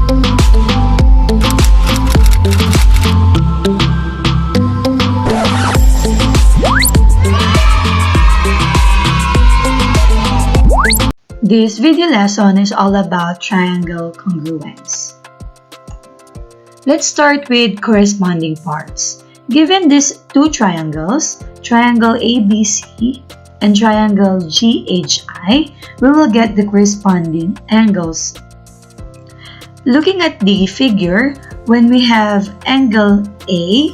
This video lesson is all about triangle congruence. Let's start with corresponding parts. Given these two triangles, triangle ABC and triangle GHI, we will get the corresponding angles. Looking at the figure, when we have angle A,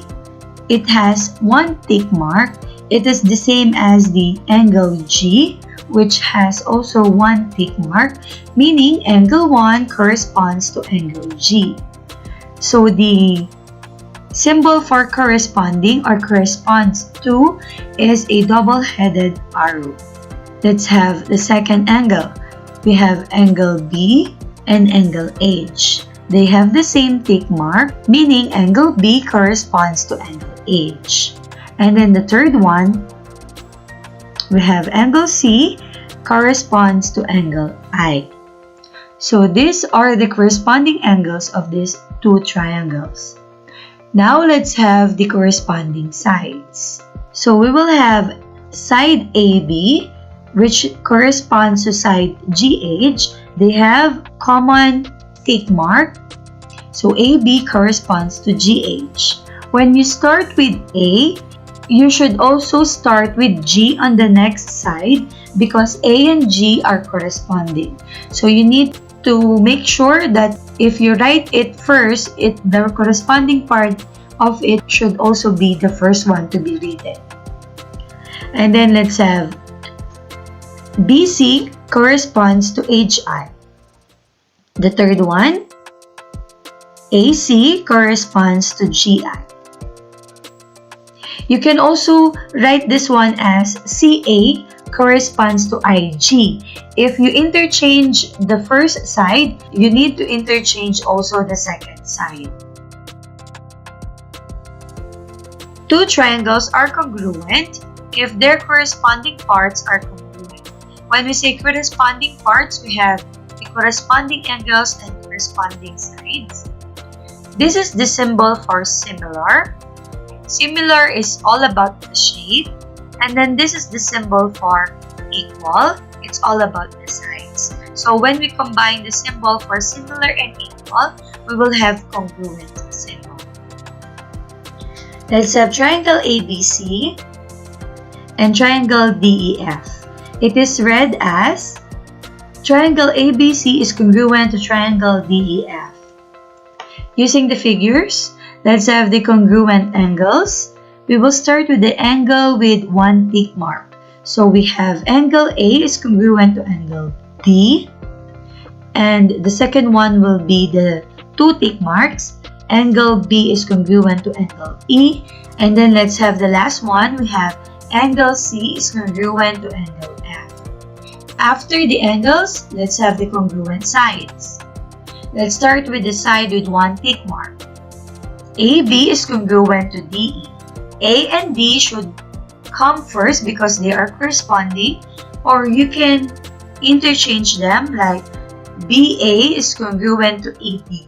it has one tick mark. It is the same as the angle G, which has also one tick mark, meaning angle 1 corresponds to angle G. So the symbol for corresponding or corresponds to is a double-headed arrow. Let's have the second angle. We have angle B and angle H. They have the same tick mark, meaning angle B corresponds to angle H. And then the third one, we have angle C corresponds to angle I. So these are the corresponding angles of these two triangles. Now let's have the corresponding sides. So we will have side AB, which corresponds to side GH. They have common tick mark. So AB corresponds to GH. When you start with A, you should also start with G on the next side because A and G are corresponding. So you need to make sure that if you write it first, the corresponding part of it should also be the first one to be written. And then let's have BC corresponds to HI. The third one, AC corresponds to GI. You can also write this one as CA corresponds to IG. If you interchange the first side, you need to interchange also the second side. Two triangles are congruent if their corresponding parts are congruent. When we say corresponding parts, we have the corresponding angles and corresponding sides. This is the symbol for similar. Similar is all about the shape. And then this is the symbol for equal. It's all about the sides. So when we combine the symbol for similar and equal, we will have congruent symbol. Let's have triangle ABC and triangle DEF. It is read as triangle ABC is congruent to triangle DEF. Using the figures, let's have the congruent angles. We will start with the angle with one tick mark. So we have angle A is congruent to angle D. And the second one will be the two tick marks. Angle B is congruent to angle E. And then let's have the last one. We have angle C is congruent to angle F. After the angles, let's have the congruent sides. Let's start with the side with one tick mark. AB is congruent to DE. A and D should come first because they are corresponding, or you can interchange them like BA is congruent to ED.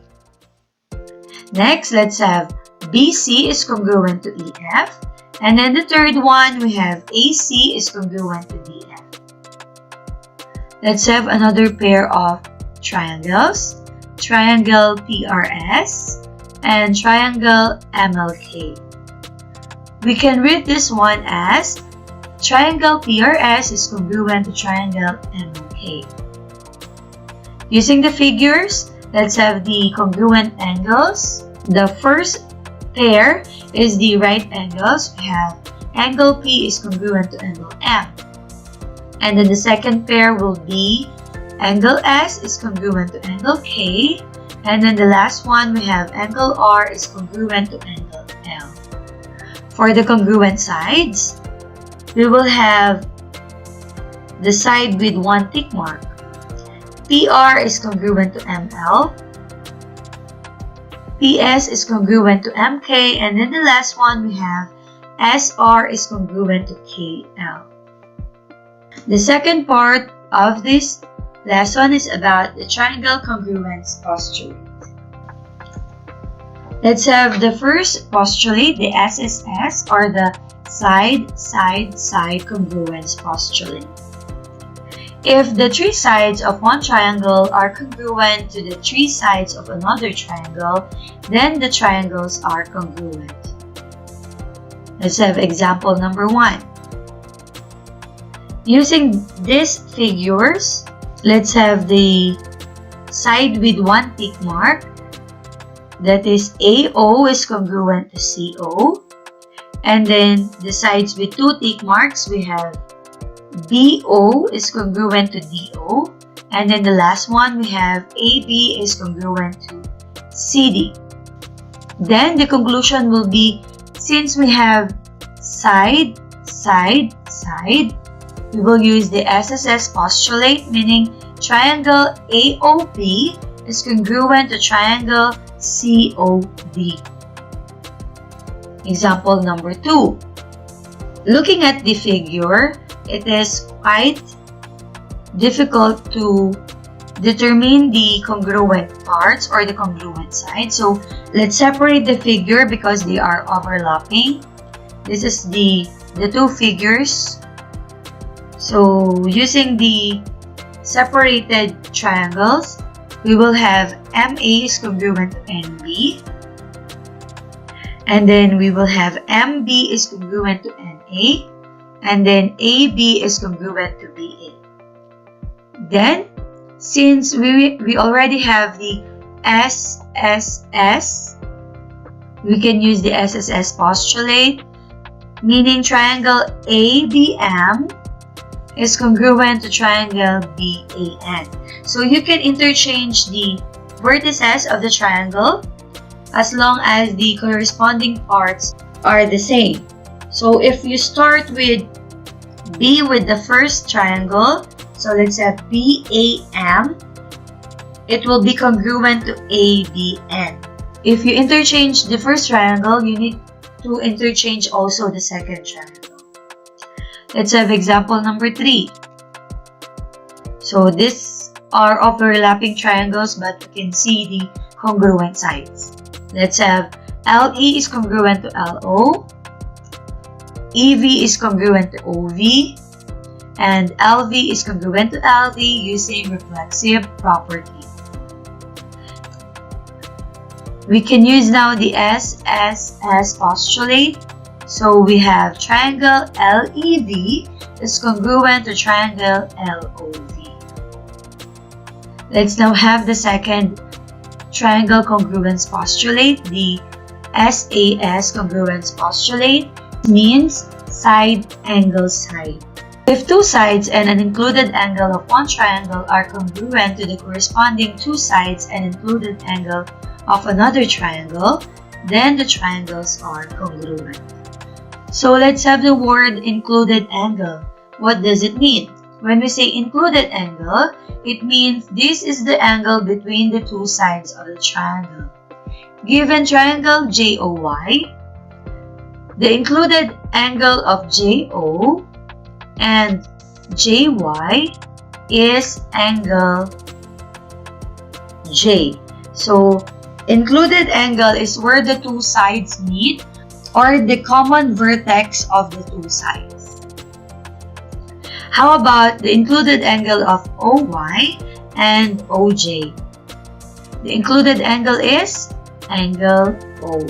Next, let's have BC is congruent to EF. And then the third one, we have AC is congruent to DF. Let's have another pair of triangles. Triangle PRS and triangle MLK. We can read this one as triangle PRS is congruent to triangle MLK. Using the figures, let's have the congruent angles. The first pair is the right angles. We have angle P is congruent to angle M. And then the second pair will be angle S is congruent to angle K. And then the last one, we have angle R is congruent to angle L. For the congruent sides, we will have the side with one tick mark. PR is congruent to ML. PS is congruent to MK. And then the last one, we have SR is congruent to KL. The second part of this lesson is about the triangle congruence posturing. Let's have the first postulate, the SSS, or the side-side-side congruence postulate. If the three sides of one triangle are congruent to the three sides of another triangle, then the triangles are congruent. Let's have example number 1. Using these figures, let's have the side with one tick mark. That is AO is congruent to CO. And then the sides with two tick marks, we have BO is congruent to DO. And then the last one, we have AB is congruent to CD. Then the conclusion will be, since we have side, side, side, we will use the SSS postulate, meaning triangle AOP is congruent to triangle COD. Example number 2. Looking at the figure, it is quite difficult to determine the congruent parts or the congruent sides. So let's separate the figure because they are overlapping. This is the two figures. So using the separated triangles, we will have MA is congruent to NB. And then we will have MB is congruent to NA. And then AB is congruent to BA. Then, since we already have the SSS, we can use the SSS postulate, meaning triangle ABM is congruent to triangle BAN. So you can interchange the vertices of the triangle as long as the corresponding parts are the same. So if you start with B with the first triangle, so let's have BAM, it will be congruent to ABN. If you interchange the first triangle, you need to interchange also the second triangle. Let's have example number 3. So these are overlapping triangles, but you can see the congruent sides. Let's have LE is congruent to LO, EV is congruent to OV, and LV is congruent to LV using reflexive property. We can use now the SSS postulate. So we have triangle LEV is congruent to triangle LOV. Let's now have the second triangle congruence postulate, the SAS congruence postulate, means side angle side. If two sides and an included angle of one triangle are congruent to the corresponding two sides and included angle of another triangle, then the triangles are congruent. So let's have the word included angle. What does it mean? When we say included angle, it means this is the angle between the two sides of the triangle. Given triangle JOY, the included angle of JO and JY is angle J. So included angle is where the two sides meet, or the common vertex of the two sides. How about the included angle of OY and OJ? The included angle is angle O.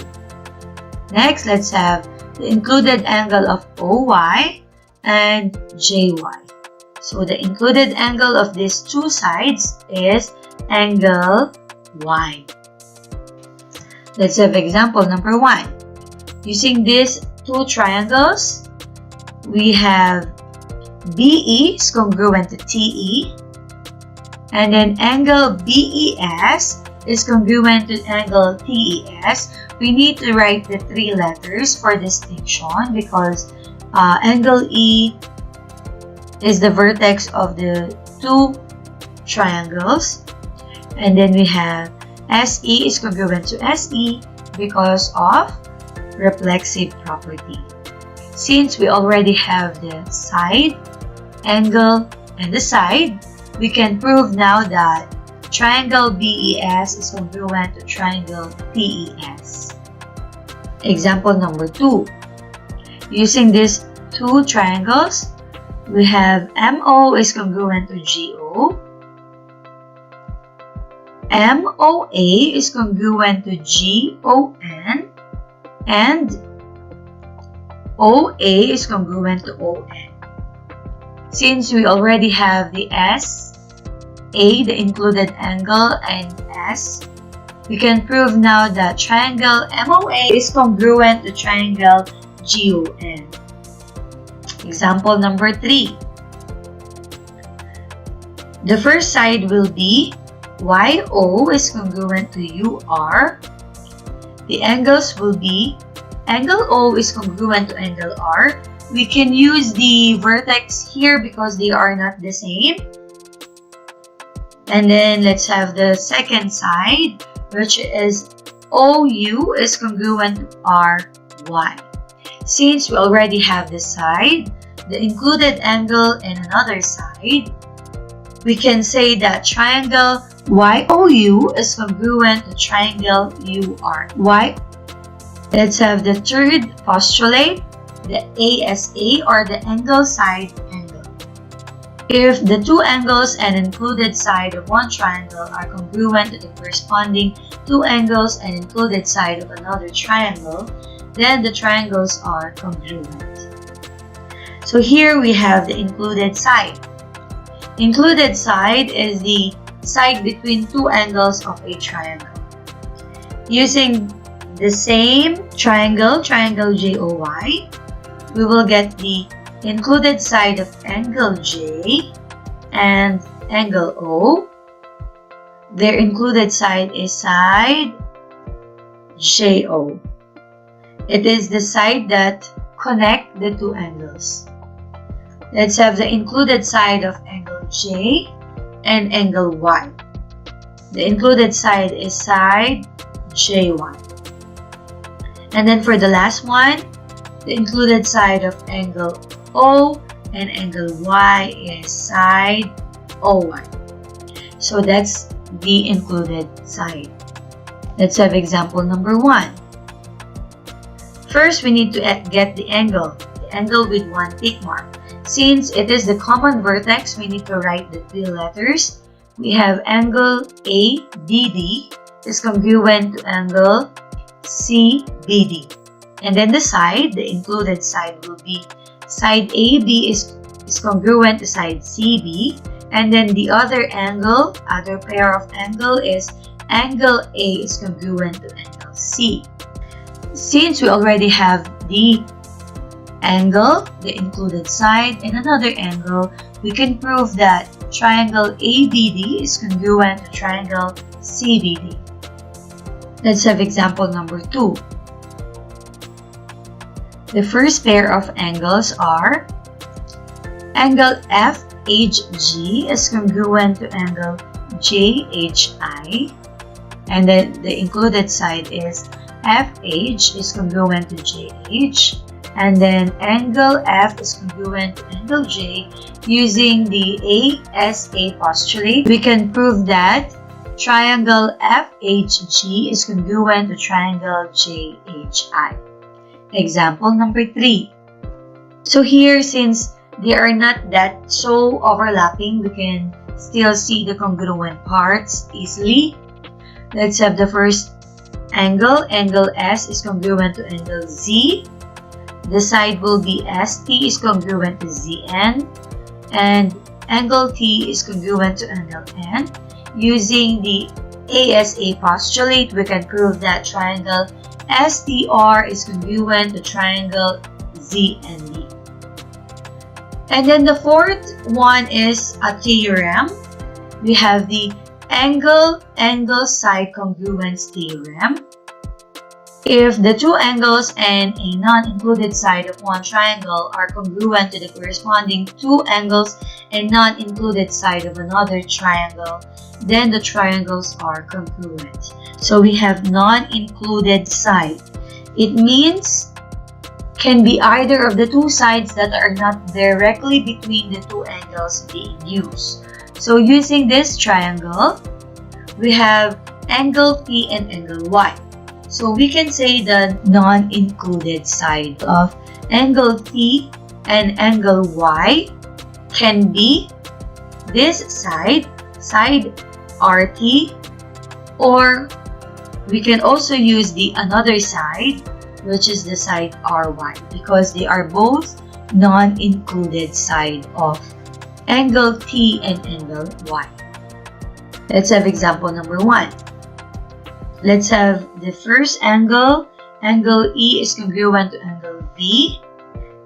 Next, let's have the included angle of OY and JY. So the included angle of these two sides is angle Y. Let's have example number 1. Using these two triangles, we have BE is congruent to TE, and then angle BES is congruent to angle TES. We need to write the 3 letters for distinction because angle E is the vertex of the two triangles, and then we have SE is congruent to SE because of reflexive property. Since we already have the side, angle, and the side, we can prove now that triangle BES is congruent to triangle TES. Example number 2. Using these two triangles, we have MO is congruent to GO, MOA is congruent to GON, and OA is congruent to ON. Since we already have the SA, the included angle, and S, we can prove now that triangle MOA is congruent to triangle GON. Example number 3. The first side will be YO is congruent to UR. The angles will be angle O is congruent to angle R. We can use the vertex here because they are not the same. And then let's have the second side, which is OU is congruent to RY. Since we already have this side, the included angle, and another side, we can say that triangle YOU is congruent to triangle URY. Let's have the third postulate, the ASA, or the angle side angle. If the two angles and included side of one triangle are congruent to the corresponding two angles and included side of another triangle, then the triangles are congruent. So here we have the included side. Included side is the side between two angles of a triangle. Using the same triangle JOY, we will get the included side of angle J and angle O. Their included side is side JO. It is the side that connect the two angles. Let's have the included side of angle J and angle Y. The included side is side J1. And then for the last one, the included side of angle O and angle Y is side OY. So that's the included side. Let's have example number 1. First, we need to get the angle with one tick mark. Since it is the common vertex, we need to write the three letters. We have angle ABD is congruent to angle CBD. And then the side, the included side will be side AB is congruent to side CB. And then the other angle, other pair of angle is angle A is congruent to angle C. Since we already have the angle, the included side, and another angle, we can prove that triangle ABD is congruent to triangle CBD. Let's have example number 2. The first pair of angles are angle FHG is congruent to angle JHI, and then the included side is FH is congruent to JH, and then angle F is congruent to angle J. Using the ASA postulate, we can prove that triangle FHG is congruent to triangle JHI. Example number 3. So here, since they are not that so overlapping, we can still see the congruent parts easily. Let's have the first angle. Angle S is congruent to angle Z. The side will be ST is congruent to ZN. And angle T is congruent to angle N. Using the ASA postulate, we can prove that triangle STR is congruent to triangle ZND. And then the fourth one is a theorem. We have the angle side congruence theorem. If the two angles and a non-included side of one triangle are congruent to the corresponding two angles and non-included side of another triangle, then the triangles are congruent. So we have non-included side. It means can be either of the two sides that are not directly between the two angles being used. So using this triangle, we have angle P and angle Y. So we can say the non-included side of angle P and angle Y can be this side, side RT, or we can also use the another side, which is the side RY, because they are both non-included side of angle T and angle Y. Let's have example number 1. Let's have the first angle. Angle E is congruent to angle V.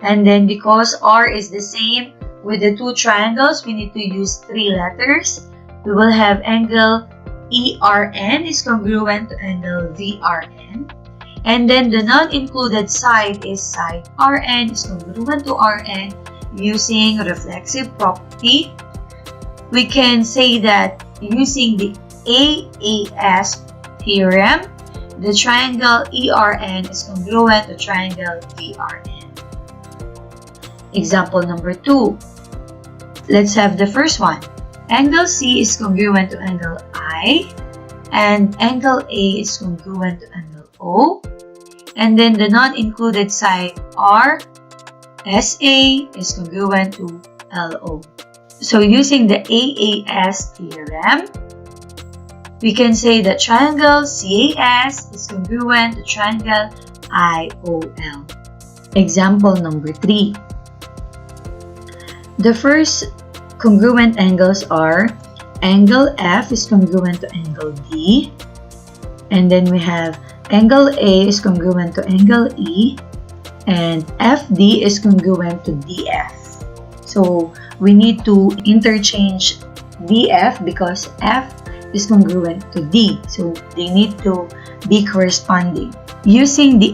And then because R is the same with the two triangles, we need to use 3 letters. We will have angle ERN is congruent to angle VRN. And then the non-included side is side RN is congruent to RN using reflexive property. We can say that using the AAS theorem, the triangle ERN is congruent to triangle VRN. Example number 2. Let's have the first one. Angle C is congruent to angle I, and angle A is congruent to angle O. And then the non-included side R, SA is congruent to LO. So using the AAS theorem, we can say that triangle CAS is congruent to triangle IOL. Example number 3. The first congruent angles are angle F is congruent to angle D, and then we have angle A is congruent to angle E, and FD is congruent to DF. So we need to interchange DF because F is congruent to D. So they need to be corresponding. Using the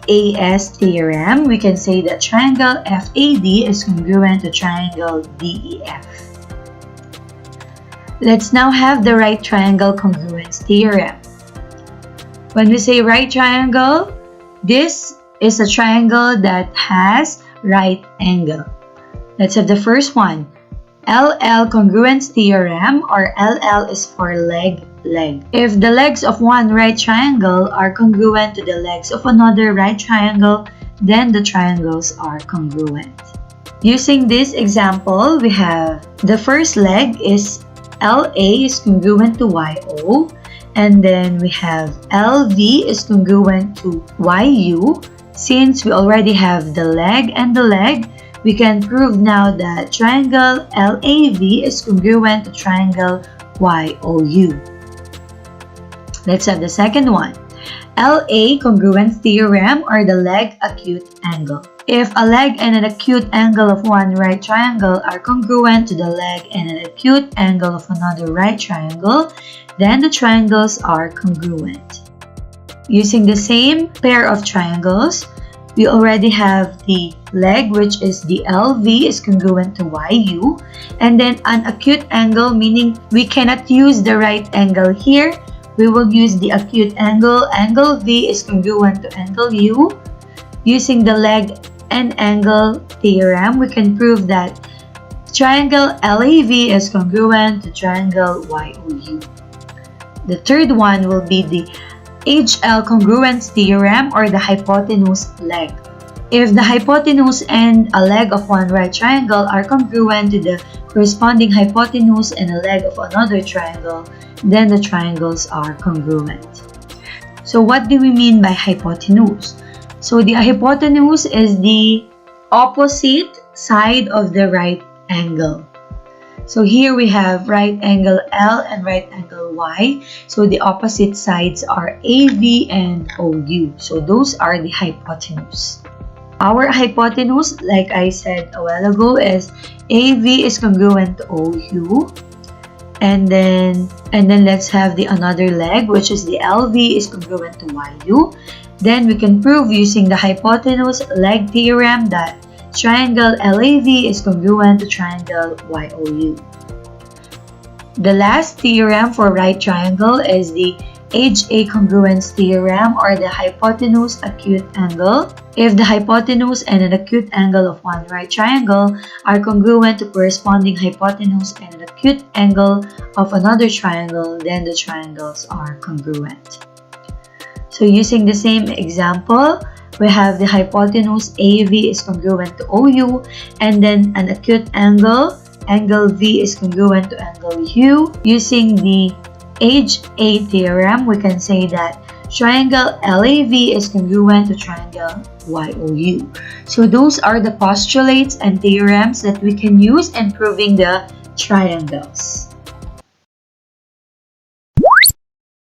AAS theorem, we can say that triangle FAD is congruent to triangle DEF. Let's now have the right triangle congruence theorem. When we say right triangle, this is a triangle that has right angle. Let's have the first one. LL congruence theorem, or LL is for leg. If the legs of one right triangle are congruent to the legs of another right triangle, then the triangles are congruent. Using this example, we have the first leg is LA is congruent to YO, and then we have LV is congruent to YU. Since we already have the leg and the leg, we can prove now that triangle LAV is congruent to triangle YOU. Let's have the second one. LA congruence theorem, or the leg acute angle. If a leg and an acute angle of one right triangle are congruent to the leg and an acute angle of another right triangle, then the triangles are congruent. Using the same pair of triangles, we already have the leg, which is the LV is congruent to YU, and then an acute angle, meaning we cannot use the right angle here. We will use the acute angle. Angle V is congruent to angle U. Using the leg and angle theorem, we can prove that triangle LAV is congruent to triangle YOU. The third one will be the HL congruence theorem, or the hypotenuse leg. If the hypotenuse and a leg of one right triangle are congruent to the corresponding hypotenuse and a leg of another triangle, then the triangles are congruent. So what do we mean by hypotenuse? So the hypotenuse is the opposite side of the right angle. So here we have right angle L and right angle Y. So the opposite sides are AV and OU. So those are the hypotenuse. Our hypotenuse, like I said a while ago, is AV is congruent to OU. And then let's have the another leg, which is the LV is congruent to YU. Then we can prove using the hypotenuse leg theorem that triangle LAV is congruent to triangle YOU. The last theorem for right triangle is the ASA congruence theorem, or the hypotenuse acute angle. If the hypotenuse and an acute angle of one right triangle are congruent to corresponding hypotenuse and an acute angle of another triangle, then the triangles are congruent. So using the same example, we have the hypotenuse AV is congruent to OU, and then an acute angle V is congruent to angle U. Using the ASA theorem, we can say that triangle LAV is congruent to triangle YOU. So those are the postulates and theorems that we can use in proving the triangles.